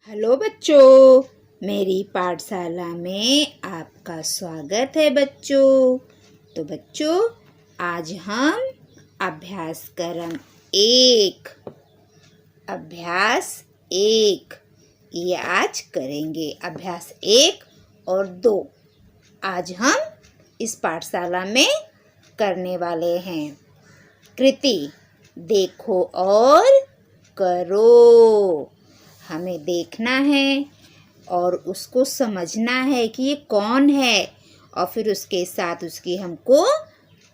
Hello बच्चों, मेरी पाठशाला में आपका स्वागत है बच्चों। तो बच्चों, आज हम अभ्यास क्रम एक ये आज करेंगे। अभ्यास 1 और 2 आज हम इस पाठशाला में करने वाले हैं। कृति देखो और करो। हमें देखना है और उसको समझना है कि ये कौन है और फिर उसके साथ उसकी हमको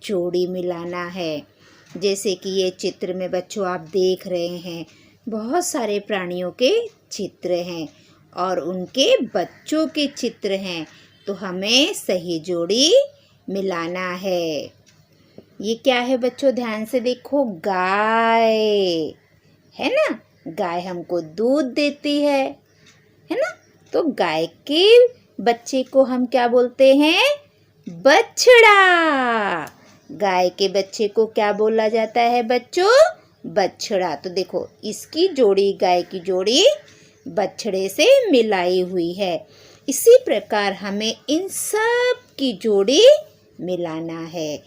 जोड़ी मिलाना है। जैसे कि ये चित्र में बच्चों आप देख रहे हैं, बहुत सारे प्राणियों के चित्र हैं और उनके बच्चों के चित्र हैं, तो हमें सही जोड़ी मिलाना है। ये क्या है बच्चों, ध्यान से देखो, गाय है ना। गाय हमको दूध देती है ना। तो गाय के बच्चे को हम क्या बोलते हैं? बछड़ा। गाय के बच्चे को क्या बोला जाता है बच्चों? बछड़ा। तो देखो, इसकी जोड़ी, गाय की जोड़ी बछड़े से मिलाई हुई है। इसी प्रकार हमें इन सब की जोड़ी मिलाना है।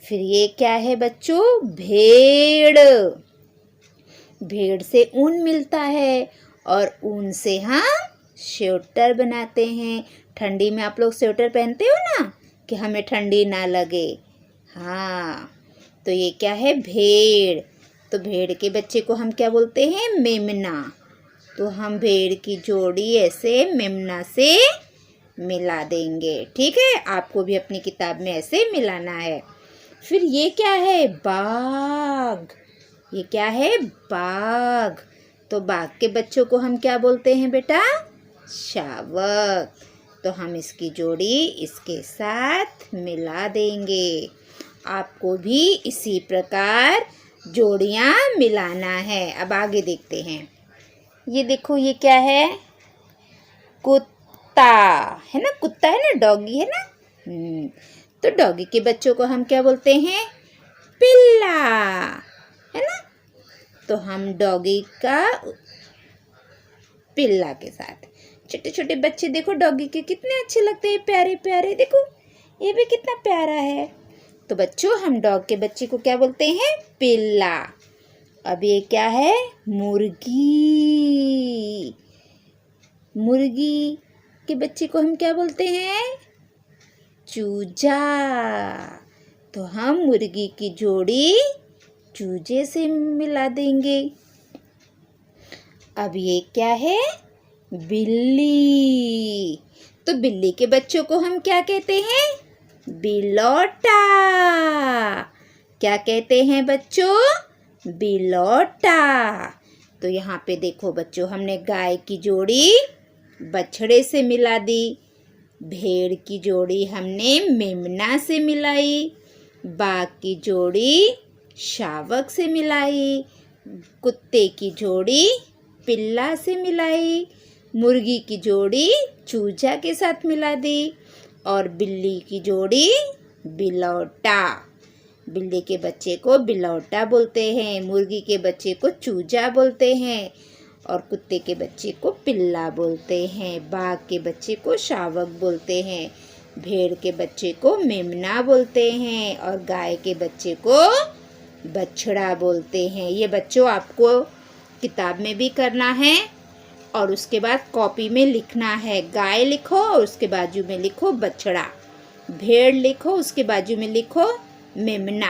फिर ये क्या है बच्चों? भेड़। भेड़ से ऊन मिलता है और ऊन से हम स्वेटर बनाते हैं। ठंडी में आप लोग स्वेटर पहनते हो ना, कि हमें ठंडी ना लगे। हाँ, तो ये क्या है? भेड़। तो भेड़ के बच्चे को हम क्या बोलते हैं? मेमना। तो हम भेड़ की जोड़ी ऐसे मेमना से मिला देंगे। ठीक है, आपको भी अपनी किताब में ऐसे मिलाना है। फिर ये क्या है? बाघ। ये क्या है? बाघ। तो बाघ के बच्चों को हम क्या बोलते हैं बेटा? शावक। तो हम इसकी जोड़ी इसके साथ मिला देंगे। आपको भी इसी प्रकार जोड़ियां मिलाना है। अब आगे देखते हैं। ये देखो, ये क्या है? कुत्ता है ना। कुत्ता है ना, डॉगी है ना। तो डॉगी के बच्चों को हम क्या बोलते हैं? पिल्ला है ना। तो हम डॉगी का पिल्ला के साथ, छोटे छोटे बच्चे देखो डॉगी के कितने अच्छे लगते हैं, प्यारे प्यारे। देखो ये भी कितना प्यारा है। तो बच्चों, हम डॉग के बच्चे को क्या बोलते हैं? पिल्ला। अब ये क्या है? मुर्गी। मुर्गी के बच्चे को हम क्या बोलते हैं? चूजा। तो हम मुर्गी की जोड़ी चूजे से मिला देंगे। अब ये क्या है? बिल्ली। तो बिल्ली के बच्चों को हम क्या कहते हैं? बिलौटा। क्या कहते हैं बच्चों? बिलौटा। तो यहाँ पे देखो बच्चों, हमने गाय की जोड़ी बछड़े से मिला दी, भेड़ की जोड़ी हमने मेमना से मिलाई, बाघ की जोड़ी शावक से मिलाई, कुत्ते की जोड़ी पिल्ला से मिलाई, मुर्गी की जोड़ी चूजा के साथ मिला दी और बिल्ली की जोड़ी बिलौटा। बिल्ली के बच्चे को बिलौटा बोलते हैं, मुर्गी के बच्चे को चूजा बोलते हैं और कुत्ते के बच्चे को पिल्ला बोलते हैं, बाघ के बच्चे को शावक बोलते हैं, भेड़ के बच्चे को मेमना बोलते हैं और गाय के बच्चे को बछड़ा बोलते हैं। ये बच्चों आपको किताब में भी करना है और उसके बाद कॉपी में लिखना है। गाय लिखो और उसके बाजू में लिखो बछड़ा, भेड़ लिखो उसके बाजू में लिखो मेमना।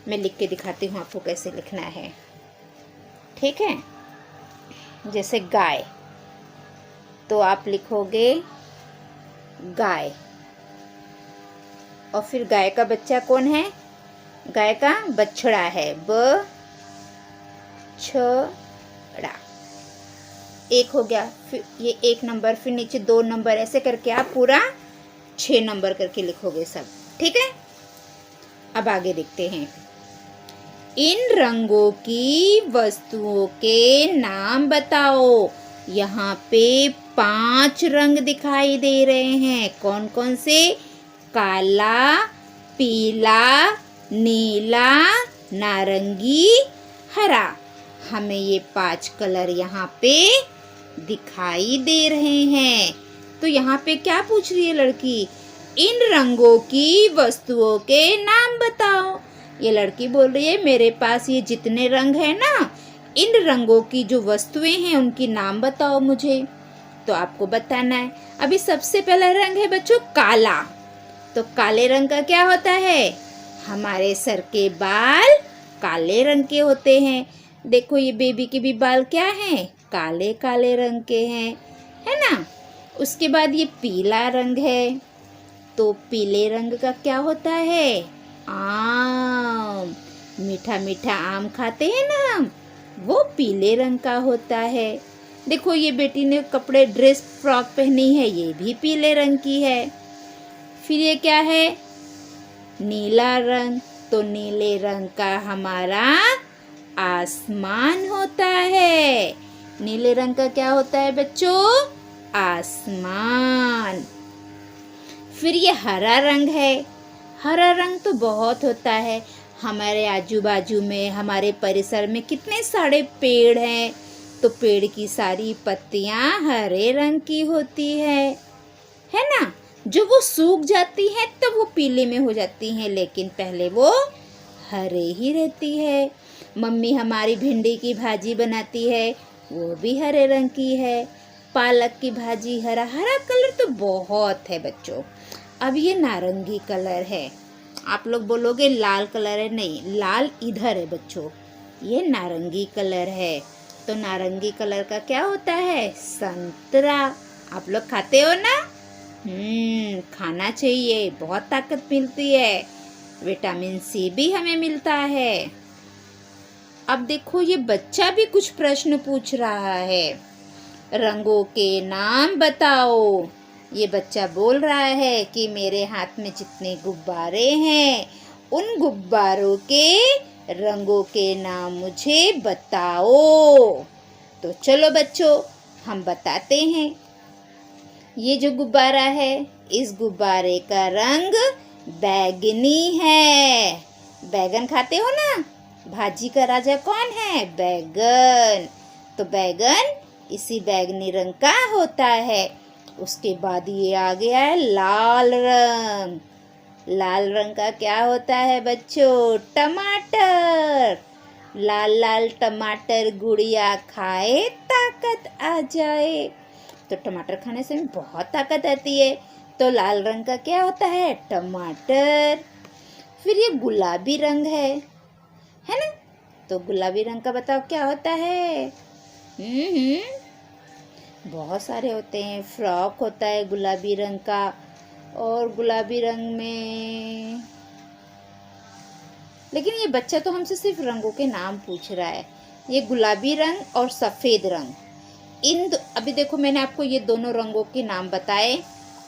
मैं लिख के दिखाती हूँ आपको कैसे लिखना है। ठीक है, जैसे गाय, तो आप लिखोगे गाय और फिर गाय का बच्चा कौन है? गाय का बछड़ा है, बछड़ा। एक हो गया, फिर ये 1 नंबर, फिर नीचे 2 नंबर, ऐसे करके आप पूरा 6 नंबर करके लिखोगे सब। ठीक है, अब आगे देखते हैं। इन रंगों की वस्तुओं के नाम बताओ। यहाँ पे 5 रंग दिखाई दे रहे हैं। कौन कौन से? काला, पीला, नीला, नारंगी, हरा। हमें ये 5 कलर यहाँ पे दिखाई दे रहे हैं। तो यहाँ पे क्या पूछ रही है लड़की? इन रंगों की वस्तुओं के नाम बताओ। ये लड़की बोल रही है मेरे पास ये जितने रंग हैं ना, इन रंगों की जो वस्तुएं हैं उनकी नाम बताओ मुझे। तो आपको बताना है। अभी सबसे पहला रंग है बच्चों काला। तो काले रंग का क्या होता है? हमारे सर के बाल काले रंग के होते हैं। देखो ये बेबी के भी बाल क्या हैं? काले काले रंग के हैं, है ना। उसके बाद ये पीला रंग है। तो पीले रंग का क्या होता है? आम। मीठा मीठा आम खाते हैं ना हम, वो पीले रंग का होता है। देखो ये बेटी ने कपड़े ड्रेस फ्रॉक पहनी है, ये भी पीले रंग की है। फिर ये क्या है? नीला रंग। तो नीले रंग का हमारा आसमान होता है। नीले रंग का क्या होता है बच्चों? आसमान। फिर ये हरा रंग है। हरा रंग तो बहुत होता है। हमारे आजू बाजू में, हमारे परिसर में कितने सारे पेड़ हैं। तो पेड़ की सारी पत्तियां हरे रंग की होती है ना। जो वो सूख जाती हैं तब वो पीले में हो जाती हैं, लेकिन पहले वो हरे ही रहती है। मम्मी हमारी भिंडी की भाजी बनाती है, वो भी हरे रंग की है। पालक की भाजी हरा हरा कलर तो बहुत है बच्चों। अब ये नारंगी कलर है। आप लोग बोलोगे लाल कलर है, नहीं, लाल इधर है बच्चों, ये नारंगी कलर है। तो नारंगी कलर का क्या होता है? संतरा। आप लोग खाते हो ना? खाना चाहिए, बहुत ताकत मिलती है। विटामिन सी भी हमें मिलता है। अब देखो ये बच्चा भी कुछ प्रश्न पूछ रहा है। रंगों के नाम बताओ। ये बच्चा बोल रहा है कि मेरे हाथ में जितने गुब्बारे हैं उन गुब्बारों के रंगों के नाम मुझे बताओ। तो चलो बच्चों हम बताते हैं। ये जो गुब्बारा है, इस गुब्बारे का रंग बैगनी है। बैगन खाते हो ना? भाजी का राजा कौन है? बैगन। तो बैगन इसी बैगनी रंग का होता है। उसके बाद ये आ गया है लाल रंग। लाल रंग का क्या होता है बच्चों? टमाटर। लाल लाल टमाटर गुड़िया खाए ताकत आ जाए। तो टमाटर खाने से बहुत ताकत आती है। तो लाल रंग का क्या होता है? टमाटर। फिर ये गुलाबी रंग है ना। तो गुलाबी रंग का बताओ क्या होता है? बहुत सारे होते हैं। फ्रॉक होता है गुलाबी रंग का, और गुलाबी रंग में, लेकिन ये बच्चा तो हमसे सिर्फ रंगों के नाम पूछ रहा है। ये गुलाबी रंग और सफ़ेद रंग, अभी देखो मैंने आपको ये दोनों रंगों के नाम बताए।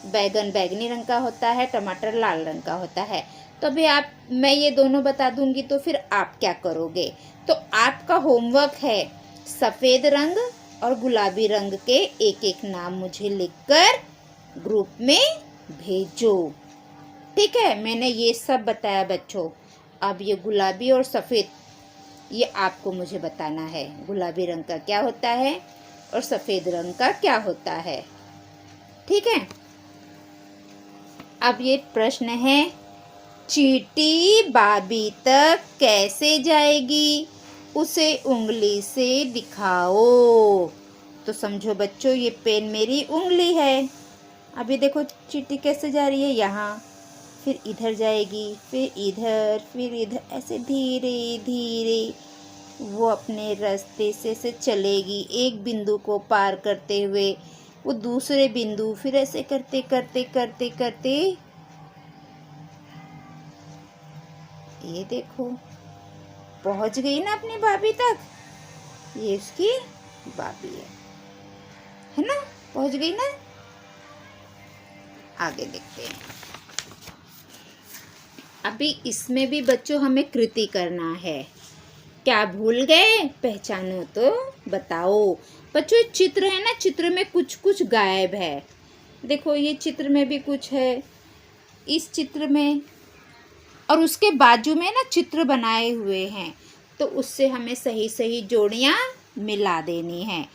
बैगन बैगनी रंग का होता है, टमाटर लाल रंग का होता है। तो अभी मैं ये दोनों बता दूंगी तो फिर आप क्या करोगे? तो आपका होमवर्क है सफ़ेद रंग और गुलाबी रंग के एक एक नाम मुझे लिखकर ग्रुप में भेजो। ठीक है, मैंने ये सब बताया बच्चों। अब ये गुलाबी और सफ़ेद ये आपको मुझे बताना है। गुलाबी रंग का क्या होता है और सफ़ेद रंग का क्या होता है। ठीक है। अब ये प्रश्न है, चींटी बाबी तक कैसे जाएगी? उसे उंगली से दिखाओ। तो समझो बच्चों ये पेन मेरी उंगली है। अभी देखो चींटी कैसे जा रही है, यहाँ, फिर इधर जाएगी, फिर इधर, ऐसे धीरे धीरे वो अपने रास्ते से चलेगी। एक बिंदु को पार करते हुए वो दूसरे बिंदु, फिर ऐसे करते करते करते करते ये देखो पहुंच गई ना अपनी भाभी तक। ये उसकी भाभी है ना, पहुंच गई ना। आगे देखते हैं। अभी इसमें भी बच्चों हमें कृति करना है। क्या भूल गए? पहचानो तो बताओ। बच्चों चित्र है ना, चित्र में कुछ कुछ गायब है। देखो ये चित्र में भी कुछ है, इस चित्र में, और उसके बाजू में ना चित्र बनाए हुए हैं। तो उससे हमें सही सही जोड़ियाँ मिला देनी है।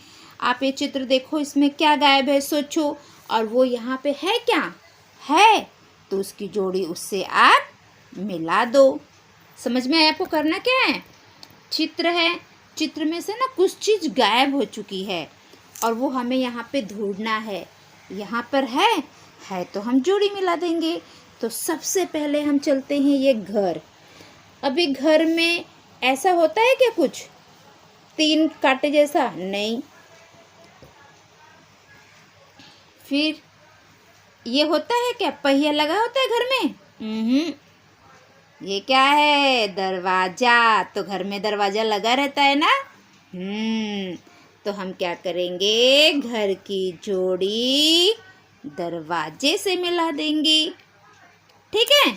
आप ये चित्र देखो, इसमें क्या गायब है सोचो, और वो यहाँ पे है क्या है, तो उसकी जोड़ी उससे आप मिला दो। समझ में आया आपको करना क्या है? चित्र है, चित्र में से ना कुछ चीज़ गायब हो चुकी है और वो हमें यहाँ पे ढूंढना है। यहाँ पर है तो हम जोड़ी मिला देंगे। तो सबसे पहले हम चलते हैं ये घर। अभी घर में ऐसा होता है क्या कुछ 3 कांटे जैसा? नहीं। फिर ये होता है क्या, पहिया लगा होता है घर में? ये क्या है? दरवाजा। तो घर में दरवाजा लगा रहता है ना। तो हम क्या करेंगे, घर की जोड़ी दरवाजे से मिला देंगे। ठीक है।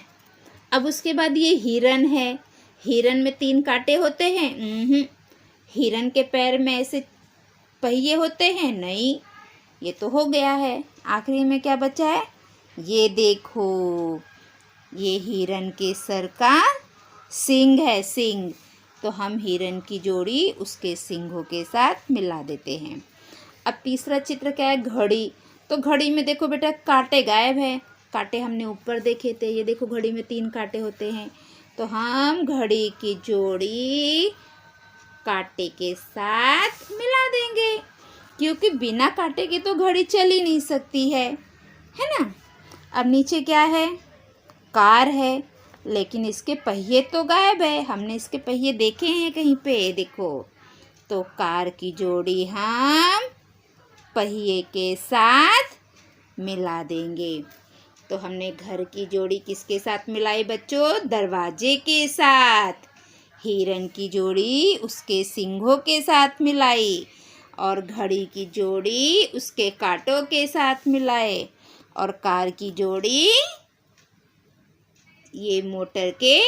अब उसके बाद ये हिरन है। हिरन में 3 कांटे होते हैं? हिरन के पैर में ऐसे पहिए होते हैं? नहीं। ये तो हो गया है। आखिरी में क्या बचा है? ये देखो, ये हिरन के सर का सींग है, सींग। तो हम हिरन की जोड़ी उसके सींगों के साथ मिला देते हैं। अब तीसरा चित्र क्या है? घड़ी। तो घड़ी में देखो बेटा, कांटे गायब है। कांटे हमने ऊपर देखे थे, ये देखो घड़ी में 3 कांटे होते हैं। तो हम घड़ी की जोड़ी कांटे के साथ मिला देंगे, क्योंकि बिना कांटे के तो घड़ी चल ही नहीं सकती है ना। अब नीचे क्या है? कार है, लेकिन इसके पहिए तो गायब है। हमने इसके पहिए देखे हैं कहीं पे? देखो। तो कार की जोड़ी हम पहिए के साथ मिला देंगे। तो हमने घर की जोड़ी किसके साथ मिलाई बच्चों? दरवाजे के साथ। हिरन की जोड़ी उसके सींगों के साथ मिलाई और घड़ी की जोड़ी उसके कांटों के साथ मिलाए और कार की जोड़ी ये मोटर के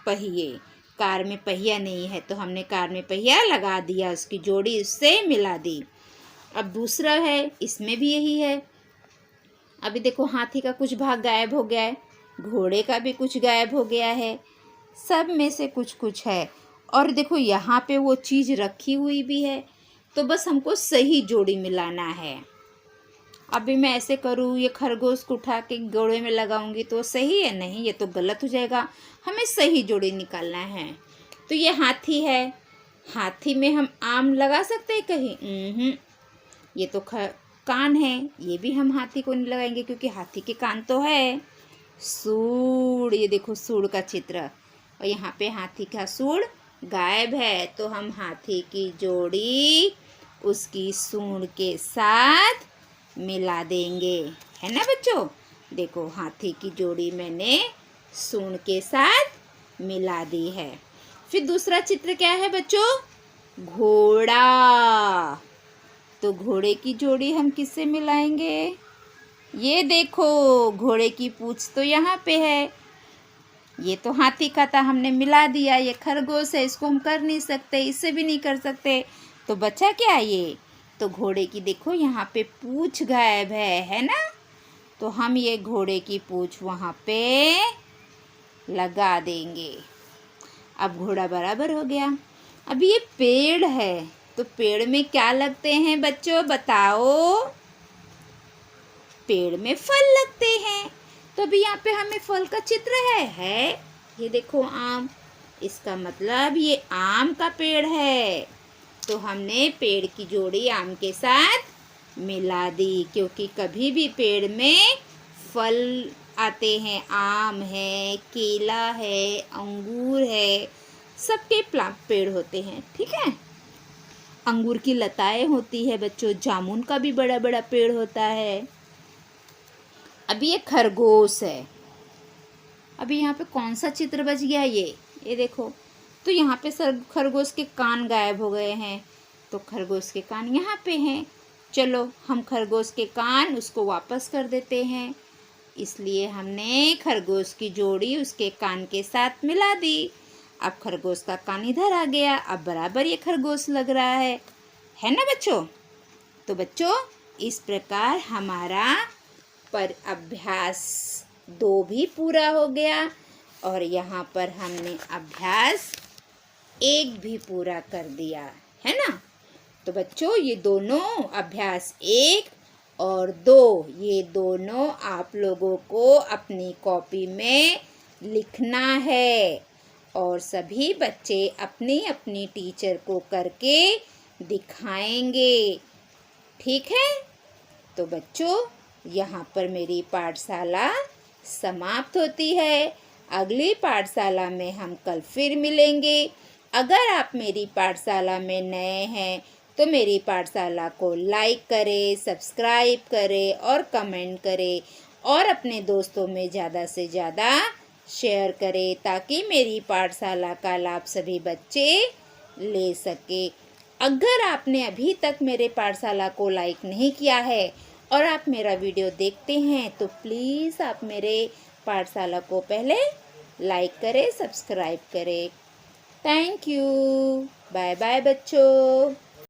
पहिए। कार में पहिया नहीं है तो हमने कार में पहिया लगा दिया, उसकी जोड़ी उससे मिला दी। अब दूसरा है, इसमें भी यही है। अभी देखो, हाथी का कुछ भाग गायब हो गया है, घोड़े का भी कुछ गायब हो गया है, सब में से कुछ कुछ है। और देखो यहाँ पे वो चीज़ रखी हुई भी है। तो बस हमको सही जोड़ी मिलाना है। अभी मैं ऐसे करूँ, ये खरगोश को उठा के घोड़े में लगाऊंगी तो सही है? नहीं, ये तो गलत हो जाएगा। हमें सही जोड़ी निकालना है। तो ये हाथी है, हाथी में हम आम लगा सकते हैं कहीं? ये तो कान है, ये भी हम हाथी को नहीं लगाएंगे क्योंकि हाथी के कान तो है। सूंड, ये देखो सूंड का चित्र, और यहाँ पे हाथी का सूंड गायब है। तो हम हाथी की जोड़ी उसकी सूंड के साथ मिला देंगे, है ना बच्चों। देखो, हाथी की जोड़ी मैंने सूंड के साथ मिला दी है। फिर दूसरा चित्र क्या है बच्चों? घोड़ा। तो घोड़े की जोड़ी हम किससे मिलाएंगे? ये देखो, घोड़े की पूंछ तो यहाँ पे है। ये तो हाथी का था, हमने मिला दिया। ये खरगोश है, इसको हम कर नहीं सकते, इससे भी नहीं कर सकते। तो बचा क्या ये? तो घोड़े की देखो यहाँ पे पूंछ गायब है ना। तो हम ये घोड़े की पूंछ वहाँ पे लगा देंगे। अब घोड़ा बराबर हो गया। अब ये पेड़ है, तो पेड़ में क्या लगते हैं बच्चों, बताओ? पेड़ में फल लगते हैं। तो अभी यहाँ पे हमें फल का चित्र है। ये देखो आम, इसका मतलब ये आम का पेड़ है। तो हमने पेड़ की जोड़ी आम के साथ मिला दी, क्योंकि कभी भी पेड़ में फल आते हैं। आम है, केला है, अंगूर है, सबके पेड़ होते हैं। ठीक है। अंगूर की लताएं होती है बच्चों, जामुन का भी बड़ा बड़ा पेड़ होता है। अभी ये खरगोश है। अभी यहाँ पे कौन सा चित्र बच गया? ये देखो। तो यहाँ पे खरगोश के कान गायब हो गए हैं, तो खरगोश के कान यहाँ पे हैं। चलो, हम खरगोश के कान उसको वापस कर देते हैं। इसलिए हमने खरगोश की जोड़ी उसके कान के साथ मिला दी। अब खरगोश का कान इधर आ गया, अब बराबर ये खरगोश लग रहा है ना बच्चों। तो बच्चों, इस प्रकार हमारा पर अभ्यास 2 भी पूरा हो गया और यहाँ पर हमने अभ्यास 1 भी पूरा कर दिया, है ना। तो तो बच्चों ये दोनों अभ्यास 1 और 2 ये दोनों आप लोगों को अपनी कॉपी में लिखना है और सभी बच्चे अपनी अपनी टीचर को करके दिखाएंगे। ठीक है? तो बच्चों यहाँ पर मेरी पाठशाला समाप्त होती है। अगली पाठशाला में हम कल फिर मिलेंगे। अगर आप मेरी पाठशाला में नए हैं तो मेरी पाठशाला को लाइक करें, सब्सक्राइब करें और कमेंट करें और अपने दोस्तों में ज़्यादा से ज़्यादा शेयर करें ताकि मेरी पाठशाला का लाभ सभी बच्चे ले सके। अगर आपने अभी तक मेरे पाठशाला को लाइक नहीं किया है और आप मेरा वीडियो देखते हैं तो प्लीज़ आप मेरे पाठशाला को पहले लाइक करें, सब्सक्राइब करें। Thank you. बाय बाय बच्चों।